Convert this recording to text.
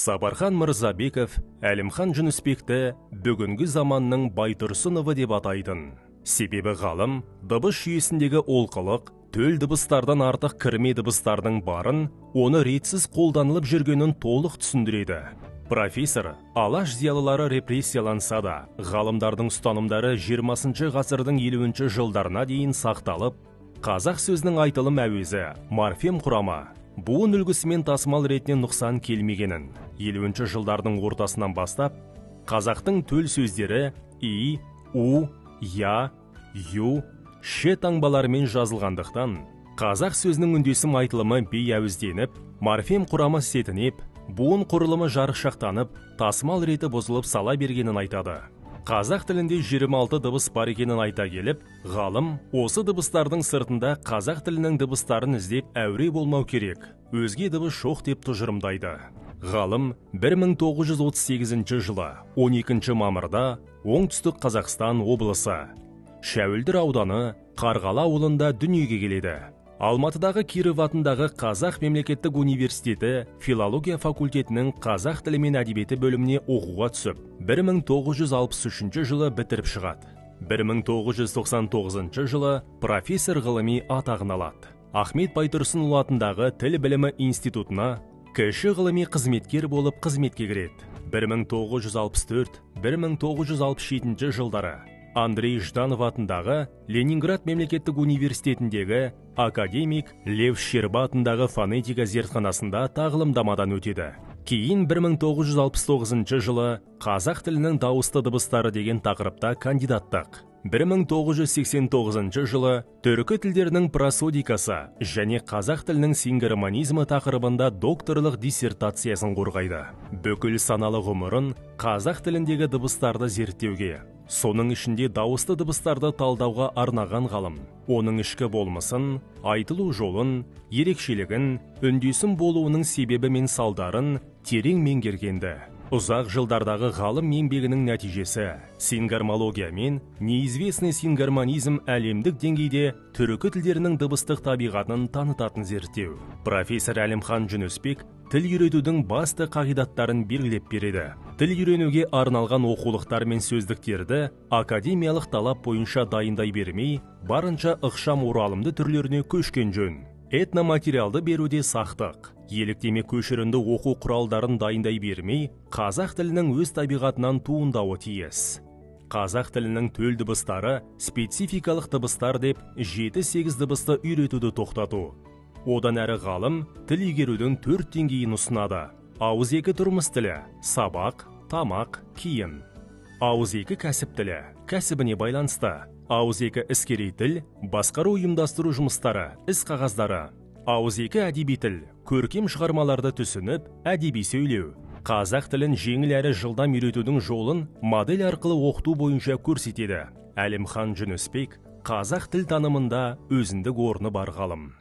Сапархан Мырзабеков Әлімхан Жүнісбекті бүгінгі заманның Байтұрсыновы деп атайтын. Себебі ғалым дыбыс жүйесіндегі олқылық, төл дыбыстардан артық кірме дыбыстардың барын, оны ретсіз қолданылып жүргенін толық түсіндіреді. Профессор алаш зиялылары репрессияланса да, ғалымдардың ұстанымдары 20 ғасырдың 50 жылдарына дейін сақталып, қазақ сөзінің айтылым әуезі, морфем құрамы, буын үлгісімен тасымал ретінен нұқсан келмегенін, 50 жылдардың ортасынан бастап, қазақтың төл сөздері и, у, я, ю, ше таңбаларымен жазылғандықтан, қазақ сөзінің үндесім айтылымы бейәуізденіп, морфем құрамы сетінеп, буын құрылымы жарықшақтанып, тасымал реті бұзылып сала бергенін айтады. Қазақ тілінде 26 дыбыс бар екенін айта келіп, ғалым осы дыбыстардың сыртында қазақ тілінің дыбыстарын іздеп әуре болмау керек, өзге дыбыс жоқ деп тұжырымдайды. Ғалым 1938 жылы 12 мамырда оңтүстік Қазақстан облысы Шәуілдір ауданы Қарғалы ауылында дүниеге келеді. Алматыдағы Киров атындағы Қазақ мемлекеттік университеті филология факультетінің қазақ тілі мен әдебиеті бөліміне оқуға түсіп, 1963 жылы бітіріп шығады. 1999 жылы профессор ғылыми атағын алады. Ахмет Байтұрсынұлы атындағы тіл білімі институтына кіші ғылыми қызметкер болып қызметке кіреді. 1964-1967 жылдары Андрей Жданов атындағы Ленинград мемлекеттік университетіндегі академик Лев Щерба атындағы фонетика зертханасында тағылымдамадан өтеді. Кейін 1969 жылы қазақ тілінің дауысты дыбыстары деген тақырыпта кандидаттық. 1989 жылы түркі тілдерінің просодикасы және қазақ тілінің сингармонизмі тақырыбында докторлық диссертациясын қорғайды. Бүкіл саналы ғұмырын қазақ тіліндегі дыбыстарды зерттеуге, соның ішінде дауысты дыбыстарды талдауға арнаған ғалым, оның ішкі болмысын, айтылу жолын, ерекшелігін, үндесім болуының себебі мен салдарын терең меңгергенді. Ұзақ жылдардағы ғалым еңбегінің нәтижесі сингармология мен неизвестный сингармонизм әлемдік деңгейде түркі тілдерінің дыбыстық табиғатын танытатын зерттеу. Профессор Әлімхан Жүнісбек тіл үйретудің басты қағидаттарын белгілеп береді. Тіл үйренуге арналған оқулықтар мен сөздіктерді академиялық талап бойынша дайындай бермей, барынша ықшам оралымды түрлеріне көшкен жөн. Этноматериалды беруде сақтық, еліктеме көшірінді оқу құралдарын дайындай бермей, қазақ тілінің өз табиғатынан туындауы тиіс. Қазақ тілінің төл дыбыстары спецификалық дыбыстар деп 7-8 дыбысты үйретуді тоқтату. Одан әрі ғалым тіл игерудің 4 деңгейін ұсынады. Ауызекі тұрмыс тілі, сабақ, тамақ, киім. Ауызекі кәсіп тілі, кәсібіне байланысты. Ауызекі іскери тіл, басқару ұйымдастыру жұмыстары, іс қағаздары. Ауызекі әдеби тіл, көркем шығармаларды түсініп, әдеби сөйлеу. Қазақ тілін жеңіл әрі жылдам үйретудің жолын модель арқылы оқыту бойынша көрсетеді. Әлімхан Жүнісбек қазақ тіл танымында өзіндік орны бар ғалым.